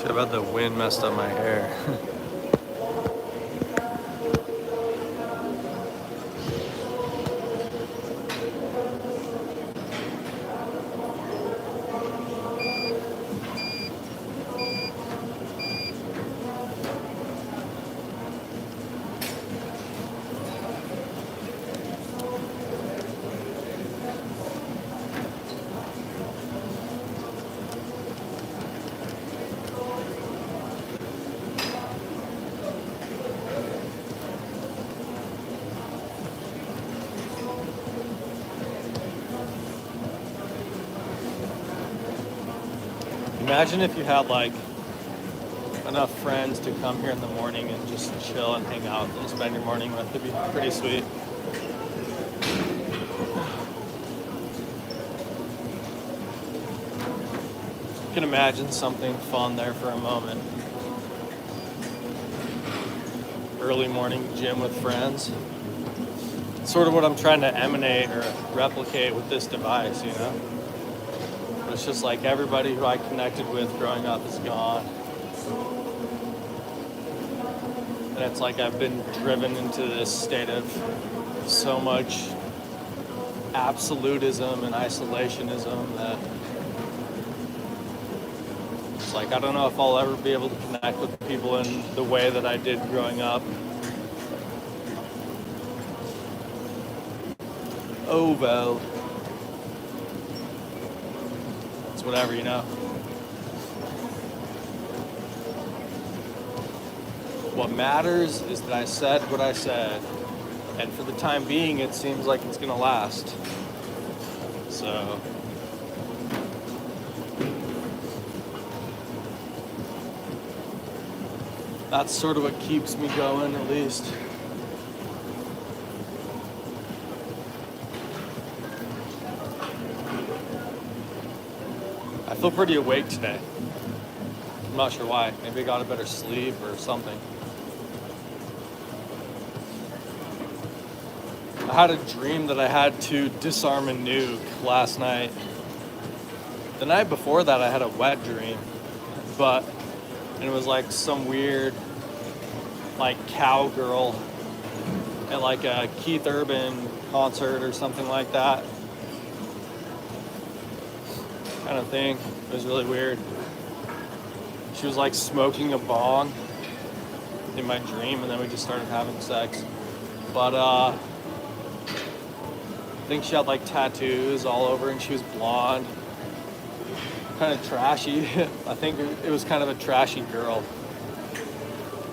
Shit, I bet the wind messed up my hair. Imagine if you had like enough friends to come here in the morning and just chill and hang out and spend your morning with. It'd be pretty sweet. You can imagine something fun there for a moment. Early morning gym with friends. It's sort of what I'm trying to emanate or replicate with this device, you know? But it's just like everybody who I connected with growing up is gone. And it's like I've been driven into this state of so much absolutism and isolationism that it's like I don't know if I'll ever be able to connect with people in the way that I did growing up. Oh well. It's whatever, you know. What matters is that I said what I said, and for the time being, it seems like it's gonna last. So, that's sort of what keeps me going, at least. I feel pretty awake today. I'm not sure why. Maybe I got a better sleep or something. I had a dream that I had to disarm a nuke last night. The night before that, I had a wet dream, and it was like some weird, like cowgirl at like a Keith Urban concert or something like that, kind of thing. It was really weird. She was like smoking a bong in my dream, and then we just started having sex. But I think she had like tattoos all over, and she was blonde, kind of trashy. I think it was kind of a trashy girl.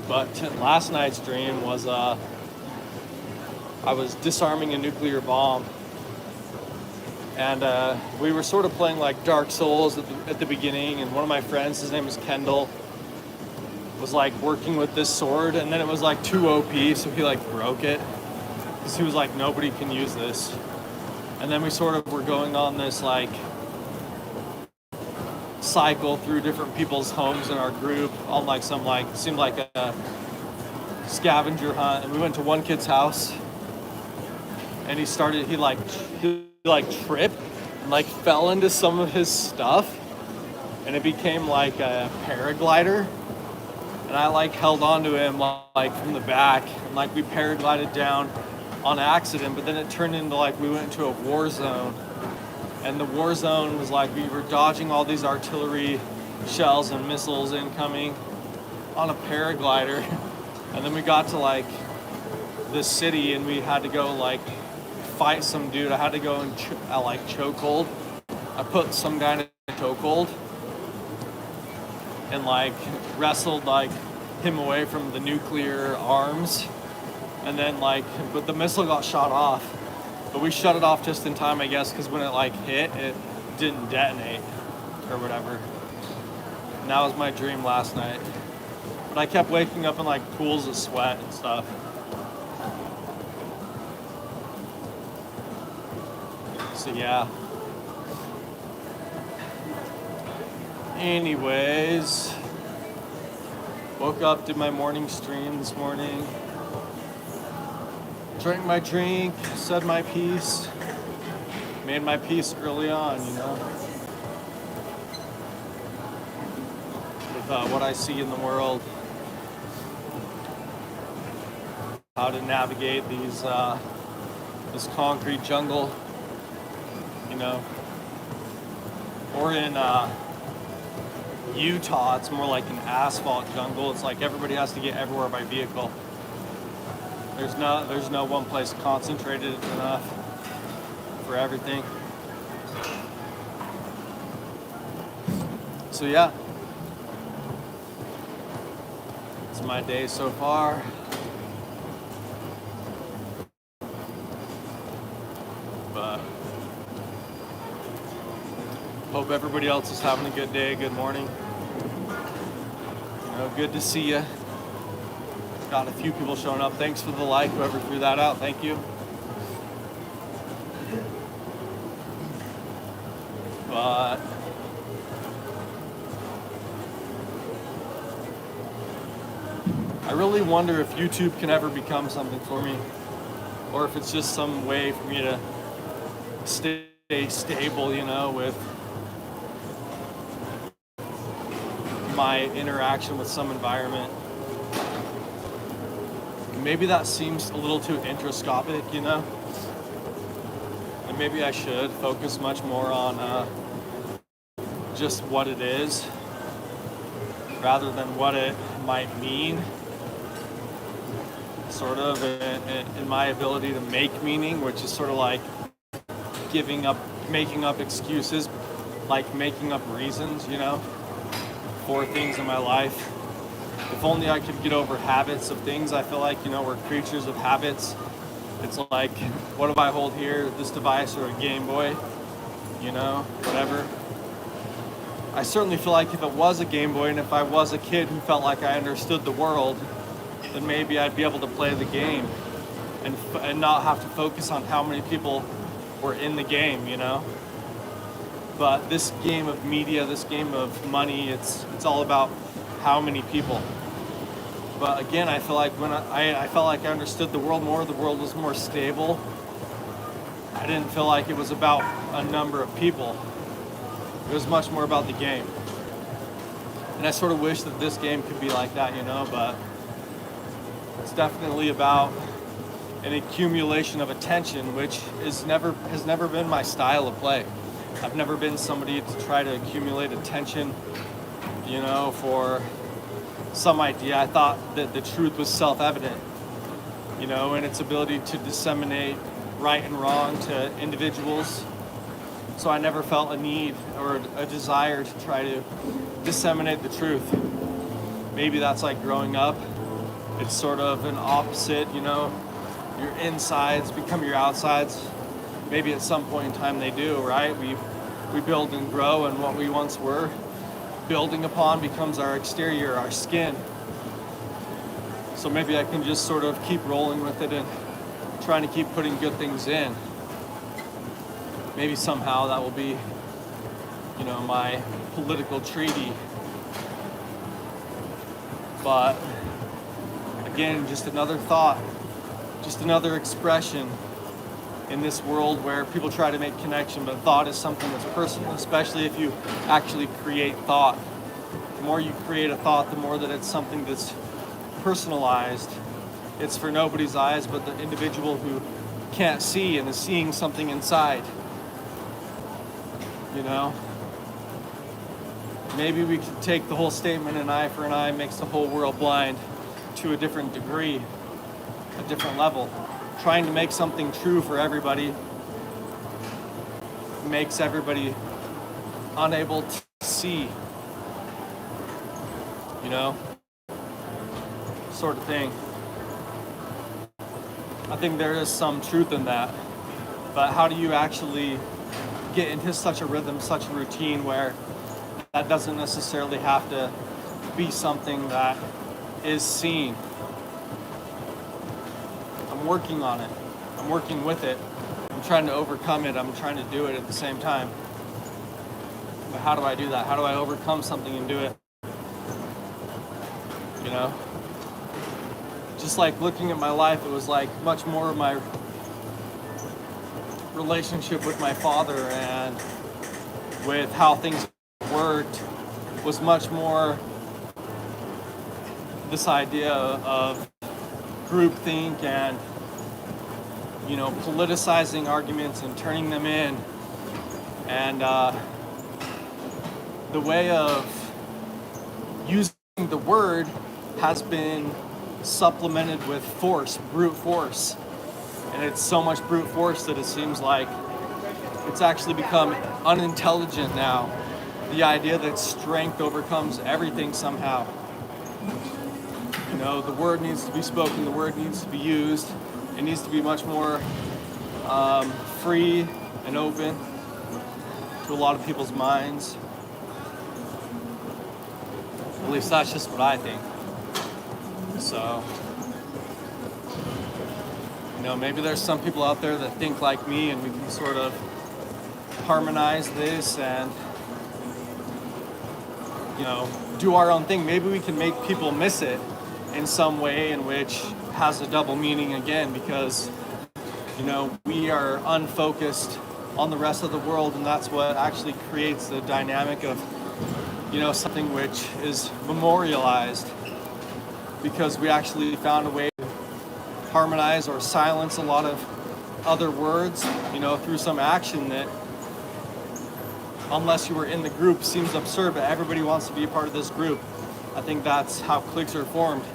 But last night's dream was I was disarming a nuclear bomb, and we were sort of playing like Dark Souls at the beginning, and one of my friends, his name is Kendall, was like working with this sword, and then it was like too OP, so he like broke it, because he was like, nobody can use this. And then we sort of were going on this like cycle through different people's homes in our group on like some like, seemed like a scavenger hunt. And we went to one kid's house, and he tripped and like fell into some of his stuff, and it became like a paraglider. And I like held on to him like from the back, and like we paraglided down on accident, but then it turned into like we went into a war zone, and the war zone was like we were dodging all these artillery shells and missiles incoming on a paraglider. And then we got to like this city, and we had to go like fight some dude. I had to go in like chokehold. I put some guy in a chokehold and like wrestled like him away from the nuclear arms. And then but the missile got shot off, but we shut it off just in time, I guess, because when it like hit, it didn't detonate or whatever. And that was my dream last night. But I kept waking up in like pools of sweat and stuff. So yeah. Anyways, woke up, did my morning stream this morning. Drank my drink, said my piece, made my peace early on, you know. With what I see in the world, how to navigate this concrete jungle, you know. Or in Utah, it's more like an asphalt jungle. It's like everybody has to get everywhere by vehicle. There's no one place concentrated enough for everything. So yeah, it's my day so far. But hope everybody else is having a good day, good morning. You know, good to see you. Got a few people showing up. Thanks for the like, whoever threw that out. Thank you. But I really wonder if YouTube can ever become something for me, or if it's just some way for me to stay stable, you know, with my interaction with some environment. Maybe that seems a little too introscopic, you know? And maybe I should focus much more on just what it is rather than what it might mean. Sort of in my ability to make meaning, which is sort of like making up excuses, like making up reasons, you know, for things in my life. If only I could get over habits of things. I feel like, you know, we're creatures of habits. It's like, what do I hold here? This device or a Game Boy? You know, whatever. I certainly feel like if it was a Game Boy and if I was a kid who felt like I understood the world, then maybe I'd be able to play the game and not have to focus on how many people were in the game, you know? But this game of media, this game of money, it's all about how many people. But again, I feel like when I felt like I understood the world more, the world was more stable. I didn't feel like it was about a number of people. It was much more about the game. And I sort of wish that this game could be like that, you know, but it's definitely about an accumulation of attention, which has never been my style of play. I've never been somebody to try to accumulate attention, you know, for some idea. I thought that the truth was self-evident, you know, and its ability to disseminate right and wrong to individuals. So I never felt a need or a desire to try to disseminate the truth. Maybe that's like growing up. It's sort of an opposite, you know, your insides become your outsides. Maybe at some point in time they do, right? We build and grow, and what we once were building upon becomes our exterior, our skin. So maybe I can just sort of keep rolling with it and trying to keep putting good things in. Maybe somehow that will be, you know, my political treaty. But again, just another thought, just another expression in this world where people try to make connection, but thought is something that's personal, especially if you actually create thought. The more you create a thought, the more that it's something that's personalized. It's for nobody's eyes but the individual who can't see and is seeing something inside. You know? Maybe we could take the whole statement, an eye for an eye makes the whole world blind, to a different degree, a different level. Trying to make something true for everybody makes everybody unable to see, you know, sort of thing. I think there is some truth in that, but how do you actually get into such a rhythm, such a routine where that doesn't necessarily have to be something that is seen? I'm working on it. I'm working with it. I'm trying to overcome it. I'm trying to do it at the same time. But how do I do that? How do I overcome something and do it? You know? Just like looking at my life, it was like much more of my relationship with my father and with how things worked was much more this idea of groupthink and, politicizing arguments and turning them in. And the way of using the word has been supplemented with force, brute force. And it's so much brute force that it seems like it's actually become unintelligent now. The idea that strength overcomes everything somehow. The word needs to be spoken, the word needs to be used. It needs to be much more free and open to a lot of people's minds. At least that's just what I think. So, maybe there's some people out there that think like me, and we can sort of harmonize this and, do our own thing. Maybe we can make people miss it in some way in which has a double meaning again, because, we are unfocused on the rest of the world, and that's what actually creates the dynamic of, something which is memorialized, because we actually found a way to harmonize or silence a lot of other words, through some action that, unless you were in the group, seems absurd, but everybody wants to be a part of this group. I think that's how cliques are formed.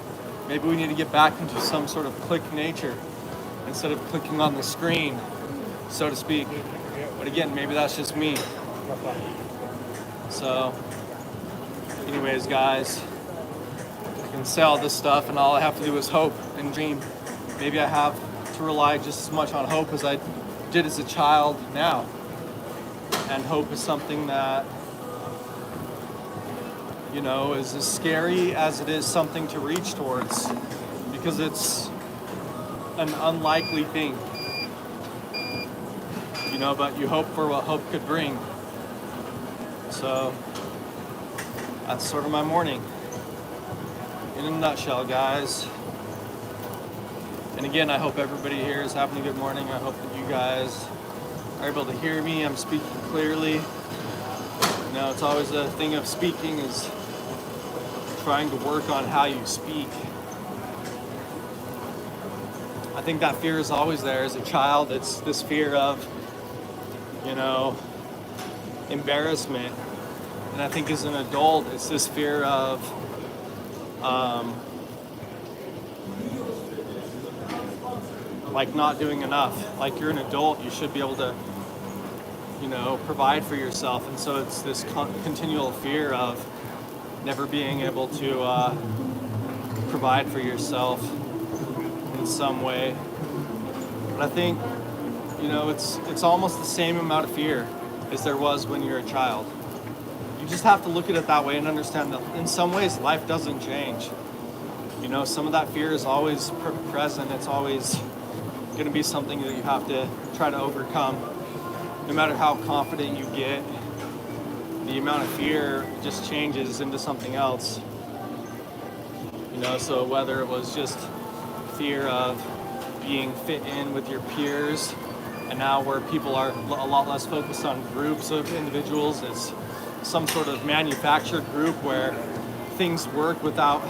Maybe we need to get back into some sort of clique nature instead of clicking on the screen, so to speak. But again, maybe that's just me. So, anyways, guys, I can say all this stuff, and all I have to do is hope and dream. Maybe I have to rely just as much on hope as I did as a child now. And hope is something that, is as scary as it is something to reach towards, because it's an unlikely thing, but you hope for what hope could bring. So that's sort of my morning in a nutshell, guys. And again, I hope everybody here is having a good morning. I hope that you guys are able to hear me. I'm speaking clearly. It's always a thing of speaking is trying to work on how you speak. I think that fear is always there. As a child, it's this fear of, embarrassment. And I think as an adult, it's this fear of like not doing enough. Like, you're an adult, you should be able to, provide for yourself. And so it's this continual fear of never being able to provide for yourself in some way. But I think, it's almost the same amount of fear as there was when you're a child. You just have to look at it that way and understand that in some ways life doesn't change. Some of that fear is always present. It's always going to be something that you have to try to overcome. No matter how confident you get, the amount of fear just changes into something else. So whether it was just fear of being fit in with your peers, and now where people are a lot less focused on groups of individuals, it's some sort of manufactured group where things work without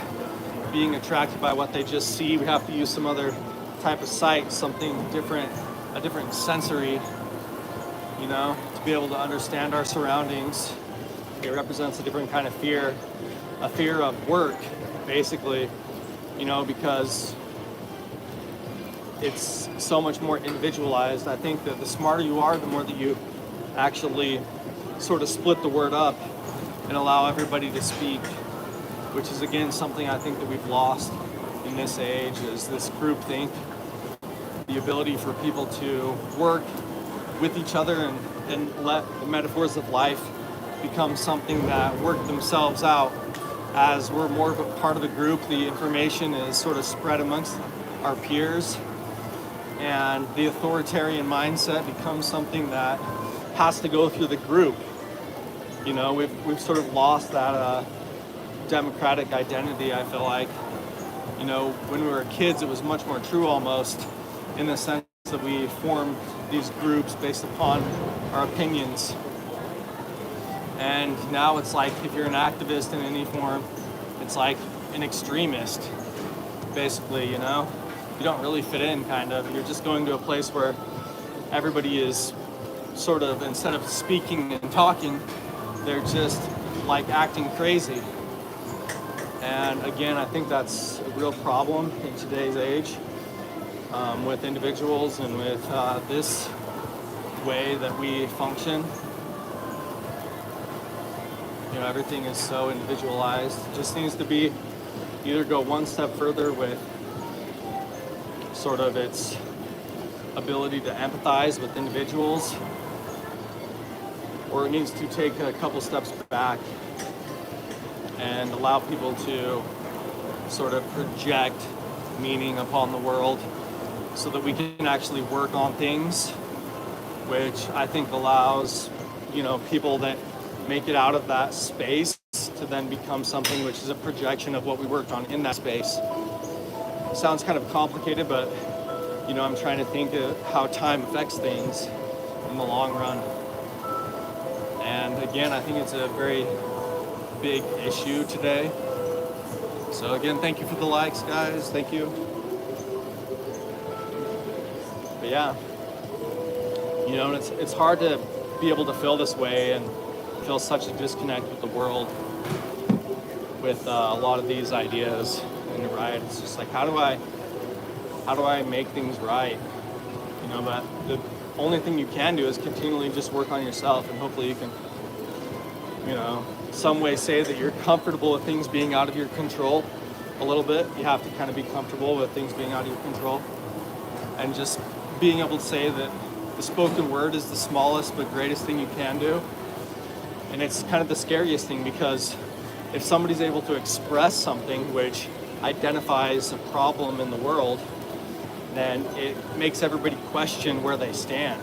being attracted by what they just see. We have to use some other type of sight, something different, a different sensory, to be able to understand our surroundings. It represents a different kind of fear, a fear of work, basically, because it's so much more individualized. I think that the smarter you are, the more that you actually sort of split the word up and allow everybody to speak, which is again something I think that we've lost in this age, is this groupthink, the ability for people to work with each other and let the metaphors of life become something that work themselves out. As we're more of a part of the group, the information is sort of spread amongst our peers, and the authoritarian mindset becomes something that has to go through the group. We've sort of lost that democratic identity, I feel like. When we were kids, it was much more true almost, in the sense that we formed these groups based upon our opinions. And now it's like, if you're an activist in any form, it's like an extremist, basically, you know? You don't really fit in, kind of. You're just going to a place where everybody is sort of, instead of speaking and talking, they're just like acting crazy. And again, I think that's a real problem in today's age, with individuals and with this way that we function. You know, everything is so individualized. It just needs to be either go one step further with sort of its ability to empathize with individuals, or it needs to take a couple steps back and allow people to sort of project meaning upon the world so that we can actually work on things, which I think allows, you know, people that make it out of that space to then become something which is a projection of what we worked on in that space. It sounds kind of complicated, but, you know, I'm trying to think of how time affects things in the long run. And again, I think it's a very big issue today. So again, thank you for the likes, guys. Thank you. But yeah, you know, it's hard to be able to feel this way and feel such a disconnect with the world with a lot of these ideas. And you're right, it's just like, how do I make things right? You know, but the only thing you can do is continually just work on yourself, and hopefully you can, you know, some way say that you're comfortable with things being out of your control a little bit. You have to kind of be comfortable with things being out of your control, and just being able to say that the spoken word is the smallest but greatest thing you can do. And it's kind of the scariest thing, because if somebody's able to express something which identifies a problem in the world, then it makes everybody question where they stand.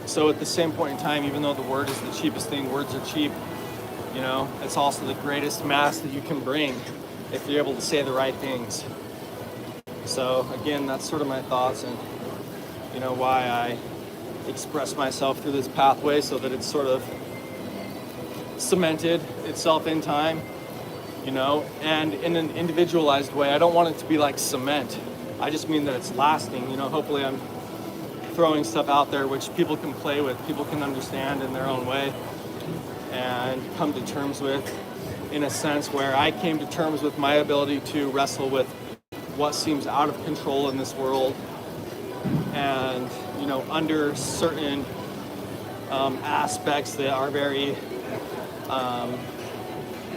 So at the same point in time, even though the word is the cheapest thing, words are cheap, you know, it's also the greatest mass that you can bring if you're able to say the right things. So again, that's sort of my thoughts, and, you know, why I express myself through this pathway, so that it's sort of cemented itself in time, you know, and in an individualized way. I don't want it to be like cement. I just mean that it's lasting, you know. Hopefully I'm throwing stuff out there which people can play with, people can understand in their own way and come to terms with, in a sense where I came to terms with my ability to wrestle with what seems out of control in this world, and, you know, under certain aspects that are very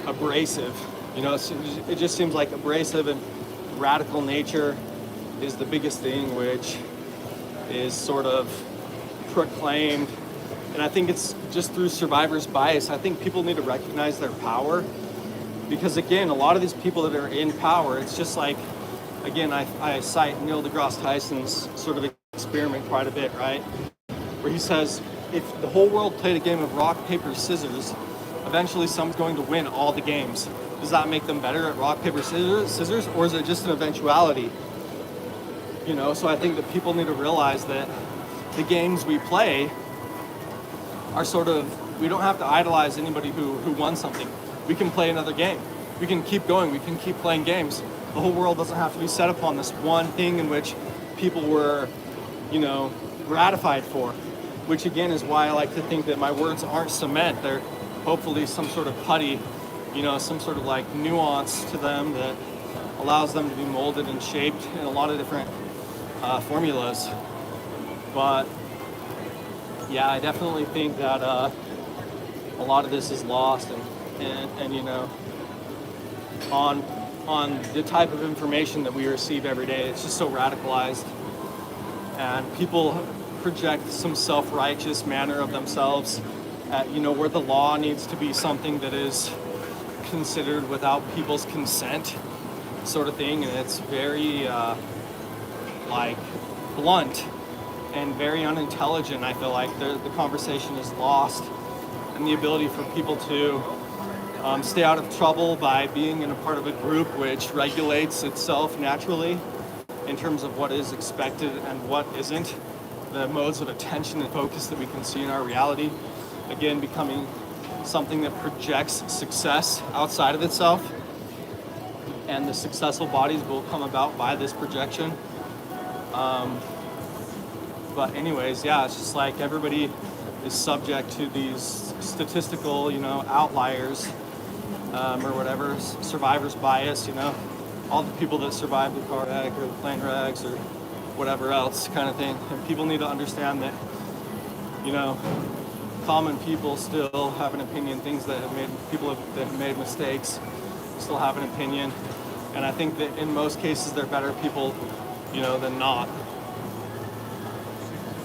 abrasive. You know, it just seems like abrasive and radical nature is the biggest thing which is sort of proclaimed. And I think it's just through survivor's bias. I think people need to recognize their power, because again, a lot of these people that are in power, it's just like, again, I cite Neil deGrasse Tyson's sort of experiment quite a bit, right? Where he says, if the whole world played a game of rock, paper, scissors, eventually someone's going to win all the games. Does that make them better at rock, paper, scissors, or is it just an eventuality? You know, so I think that people need to realize that the games we play are sort of, we don't have to idolize anybody who won something. We can play another game. We can keep going. We can keep playing games. The whole world doesn't have to be set upon this one thing in which people were, you know, gratified for, which again is why I like to think that my words aren't cement. They're hopefully some sort of putty, you know, some sort of like nuance to them that allows them to be molded and shaped in a lot of different formulas. But yeah, I definitely think that a lot of this is lost, and you know, on the type of information that we receive every day. It's just so radicalized, and people project some self-righteous manner of themselves at, you know, where the law needs to be something that is considered without people's consent, sort of thing. And it's very like blunt and very unintelligent. I feel like the conversation is lost, and the ability for people to stay out of trouble by being in a part of a group which regulates itself naturally in terms of what is expected and what isn't, the modes of attention and focus that we can see in our reality, again becoming something that projects success outside of itself. and the successful bodies will come about by this projection. But anyways, yeah, it's just like everybody is subject to these statistical, outliers, or whatever, survivor's bias, all the people that survived the car wreck or the plane wrecks or whatever else kind of thing. And people need to understand that, common people still have an opinion. Things that that have made mistakes still have an opinion. And I think that in most cases they're better people, than not.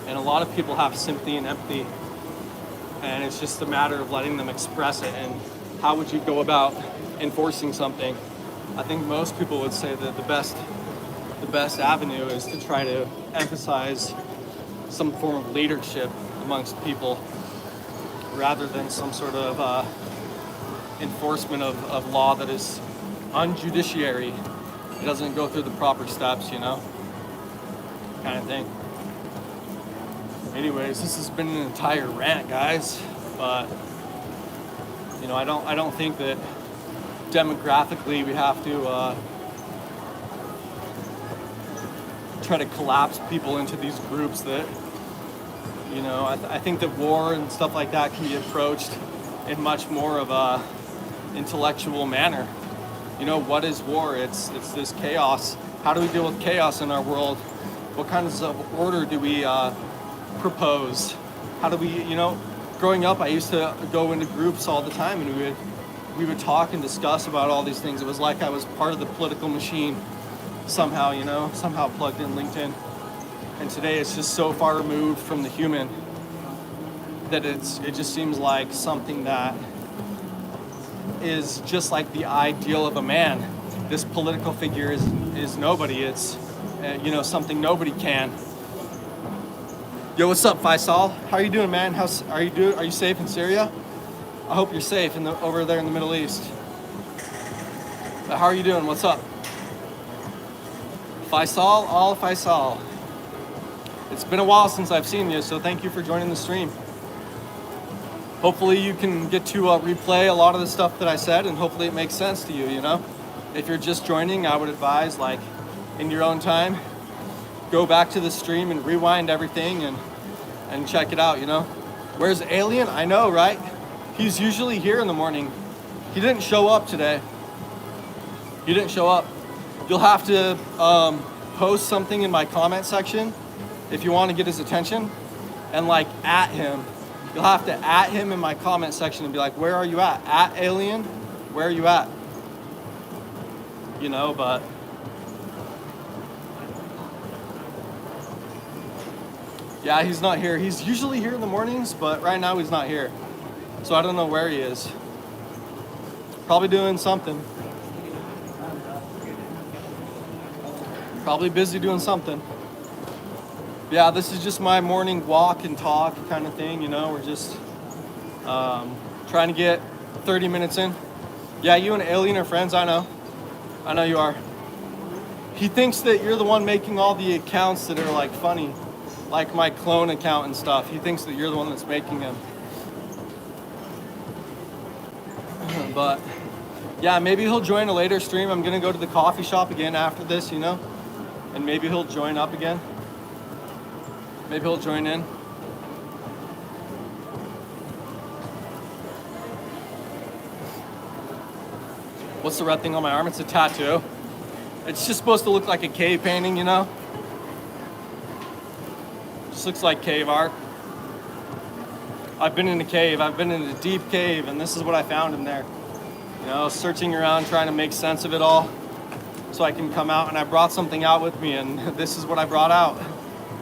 And a lot of people have sympathy and empathy, and it's just a matter of letting them express it. And how would you go about enforcing something? I think most people would say that the best avenue is to try to emphasize some form of leadership amongst people rather than some sort of enforcement of law that is unjudiciary. It doesn't go through the proper steps, kind of thing. Anyways, this has been an entire rant, guys, but I don't think that demographically we have to try to collapse people into these groups that, I think that war and stuff like that can be approached in much more of a intellectual manner. What is war? It's this chaos. How do we deal with chaos in our world? What kinds of order do we propose? How do we, growing up, I used to go into groups all the time, and we would talk and discuss about all these things. It was like I was part of the political machine somehow, somehow plugged in LinkedIn. And today it's just so far removed from the human that it just seems like something that is just like the ideal of a man. This political figure is nobody. It's something nobody can. Yo, what's up, Faisal? How are you doing, man? Are you safe in Syria? I hope you're safe over there in the Middle East. How are you doing? What's up? Faisal. It's been a while since I've seen you, so thank you for joining the stream. Hopefully you can get to replay a lot of the stuff that I said, and hopefully it makes sense to you, If you're just joining, I would advise, in your own time, go back to the stream and rewind everything and check it out, Where's Alien? I know, right? He's usually here in the morning. He didn't show up today. He didn't show up. You'll have to post something in my comment section if you want to get his attention, and at him. You'll have to at him in my comment section and be like, where are you at? At Alien? Where are you at? But yeah, he's not here. He's usually here in the mornings, but right now he's not here. So I don't know where he is. Probably doing something. Probably busy doing something. Yeah, this is just my morning walk and talk kind of thing, We're just trying to get 30 minutes in. Yeah, you and Alien are friends, I know. I know you are. He thinks that you're the one making all the accounts that are funny, like my clone account and stuff. He thinks that you're the one that's making them. But yeah, maybe he'll join a later stream. I'm gonna go to the coffee shop again after this, and maybe he'll join up again. Maybe he'll join in. What's the red thing on my arm? It's a tattoo. It's just supposed to look like a cave painting, Just looks like cave art. I've been in a cave. I've been in a deep cave, and this is what I found in there. Searching around, trying to make sense of it all so I can come out. And I brought something out with me, and this is what I brought out.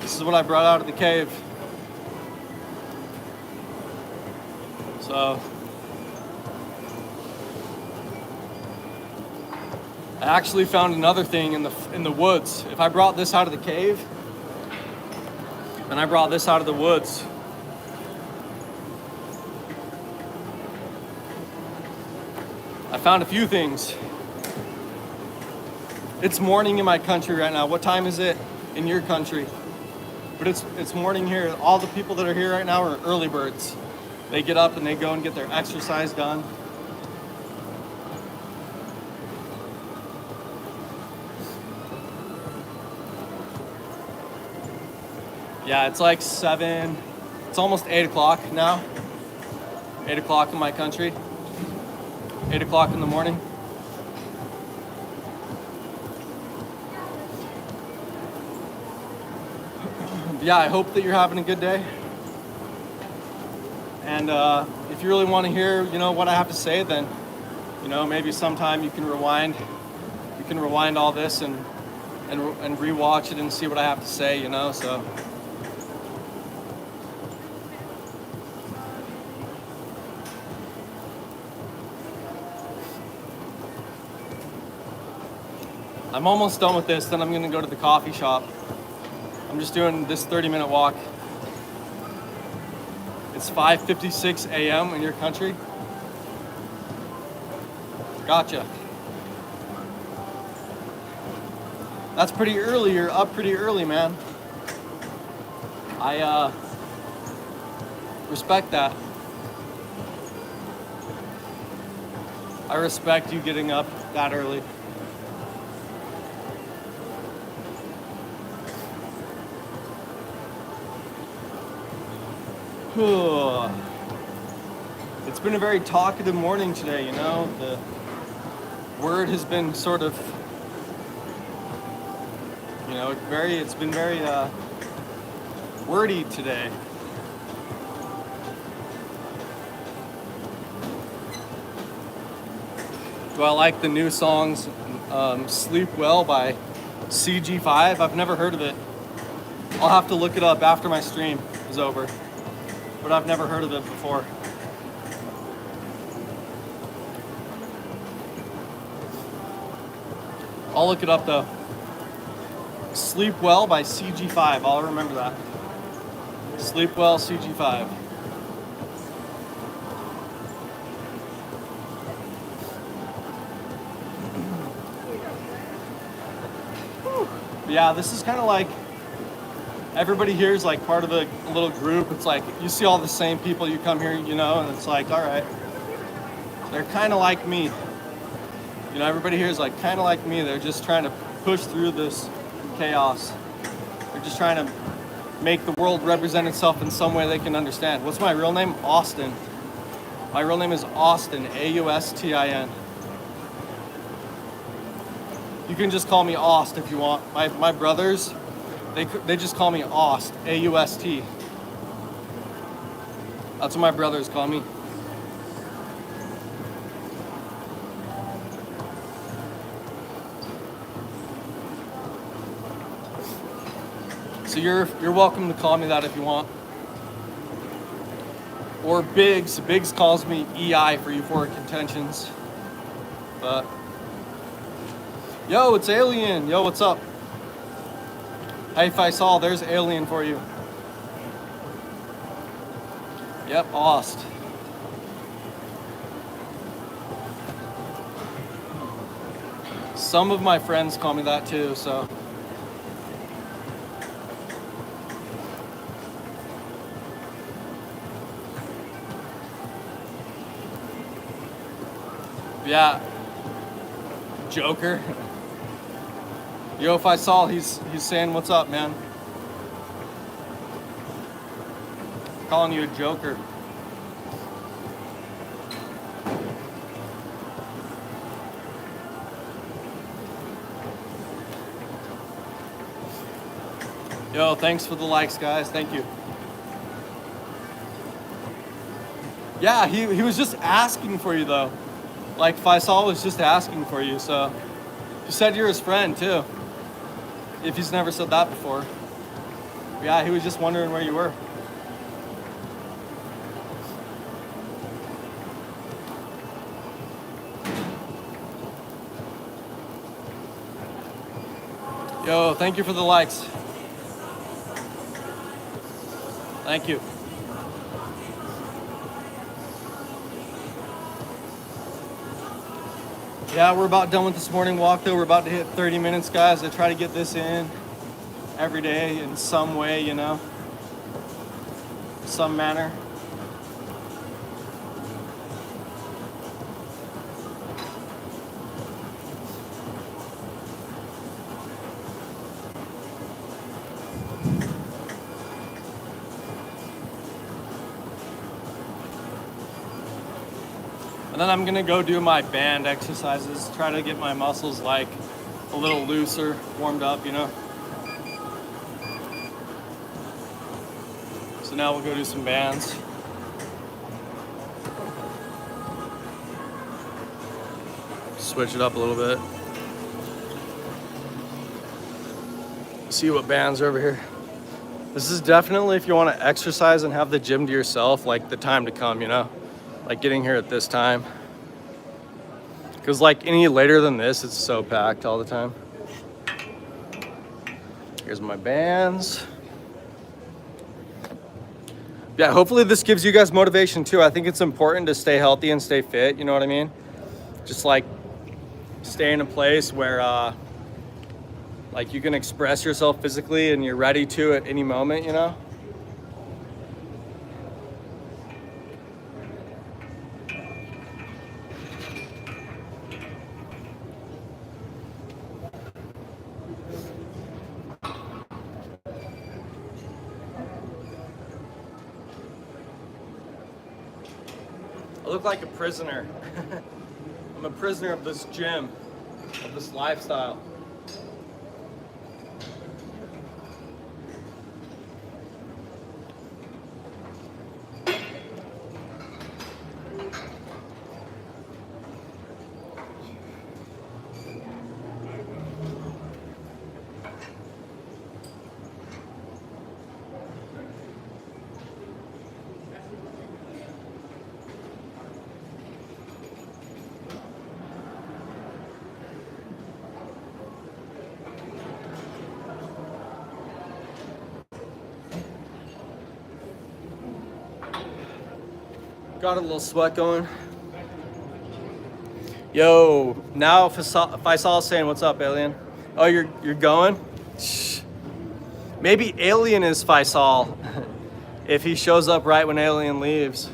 This is what I brought out of the cave. So I actually found another thing in the woods. If I brought this out of the cave and I brought this out of the woods, I found a few things. It's morning in my country right now. What time is it in your country? But it's morning here. All the people that are here right now are early birds. They get up and they go and get their exercise done. Yeah, it's like 7, it's almost 8 o'clock now. 8 o'clock in my country. 8 o'clock in the morning. Yeah, I hope that you're having a good day. And if you really want to hear, what I have to say, then, maybe sometime you can rewind. You can rewind all this and rewatch it and see what I have to say, so. I'm almost done with this, then I'm gonna go to the coffee shop. I'm just doing this 30-minute walk. It's 5:56 a.m. in your country. Gotcha. That's pretty early. You're up pretty early, man. I respect that. I respect you getting up that early. It's been a very talkative morning today, The word has been sort of, it's been very wordy today. Do I like the new songs Sleep Well by CG5? I've never heard of it. I'll have to look it up after my stream is over. But I've never heard of it before. I'll look it up though. Sleep Well by CG5. I'll remember that. Sleep Well, CG5. Yeah, this is kind of like, everybody here is like part of a little group. It's like you see all the same people, you come here, and it's like, all right, they're kind of like me. Everybody here is like kind of like me. They're just trying to push through this chaos. They're just trying to make the world represent itself in some way they can understand. What's my real name? Austin. My real name is Austin, Austin. You can just call me Aust if you want. My brothers, they just call me Aust, A-U-S-T. That's what my brothers call me. So you're welcome to call me that if you want. Or Biggs. Biggs calls me EI for euphoric contentions. But yo, it's Alien. Yo, what's up? Hey, Faisal, there's Alien for you. Yep, Ost. Some of my friends call me that too, so. Yeah. Joker. Yo, Faisal, he's saying what's up, man. Calling you a joker. Yo, thanks for the likes, guys. Thank you. Yeah, he was just asking for you, though. Like, Faisal was just asking for you, so. He said you're his friend, too. If he's never said that before. Yeah, he was just wondering where you were. Yo, thank you for the likes. Thank you. Yeah, we're about done with this morning walk, though. We're about to hit 30 minutes, guys. I try to get this in every day in some way, some manner. And then I'm gonna go do my band exercises, try to get my muscles like a little looser, warmed up, you know? So now we'll go do some bands. Switch it up a little bit. See what bands are over here. This is definitely, if you want to exercise and have the gym to yourself, like the time to come, you know? Like getting here at this time. Because like any later than this, it's so packed all the time. Here's my bands. Yeah, hopefully this gives you guys motivation too. I think it's important to stay healthy and stay fit, you know what I mean? Just like stay in a place where like you can express yourself physically and you're ready to at any moment, you know? I look like a prisoner. I'm a prisoner of this gym, of this lifestyle. Got a little sweat going. Yo, now Faisal's saying, what's up, Alien? Oh, you're going? Shh. Maybe Alien is Faisal if he shows up right when Alien leaves.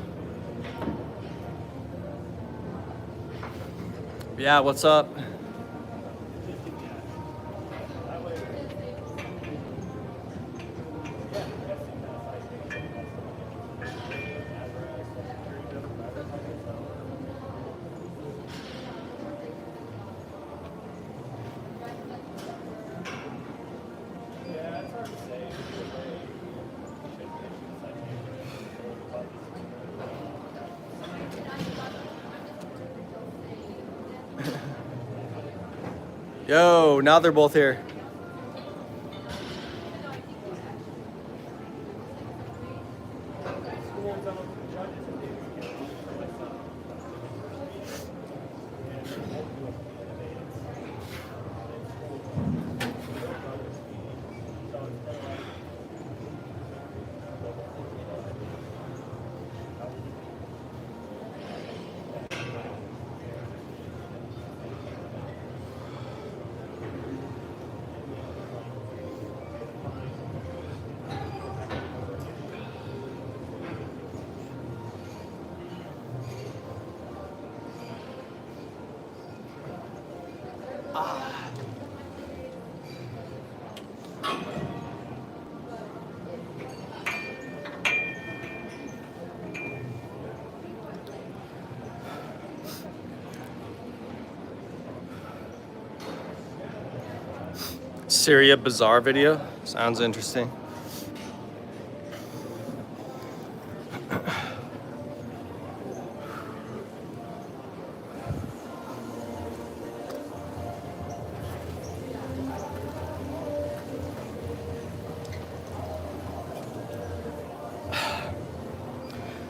Yeah, what's up? Yo, now they're both here. Syria Bazaar video. Sounds interesting.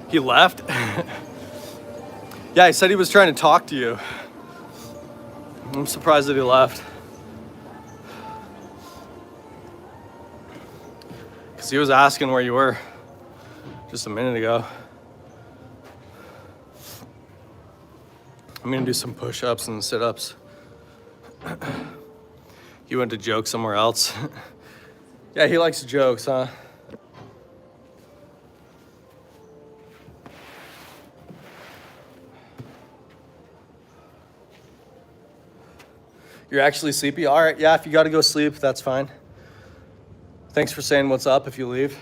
He left? Yeah, he said he was trying to talk to you. I'm surprised that he left. Because he was asking where you were just a minute ago. I'm gonna do some push-ups and sit-ups. He went to joke somewhere else. Yeah, he likes jokes, huh? You're actually sleepy? All right, yeah, if you gotta go sleep, that's fine. Thanks for saying what's up if you leave.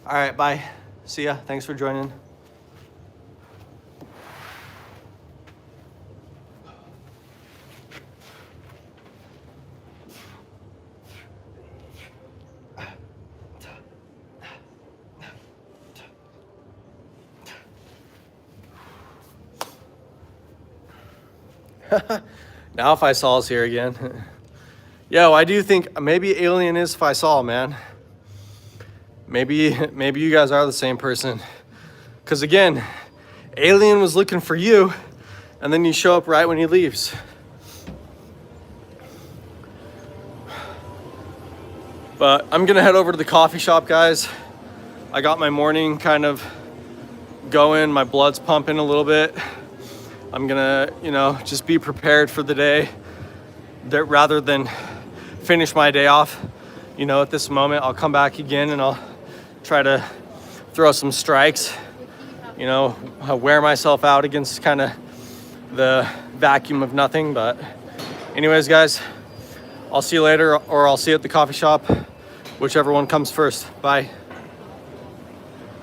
All right, bye. See ya. Thanks for joining. Now Faisal's here again. Yo, I do think maybe Alien is Faisal, man. Maybe you guys are the same person. Because again, Alien was looking for you, and then you show up right when he leaves. But I'm gonna head over to the coffee shop, guys. I got my morning kind of going, my blood's pumping a little bit. I'm gonna, just be prepared for the day rather than finish my day off. At this moment, I'll come back again and I'll try to throw some strikes, wear myself out against kind of the vacuum of nothing. But anyways, guys, I'll see you later, or I'll see you at the coffee shop, whichever one comes first. Bye.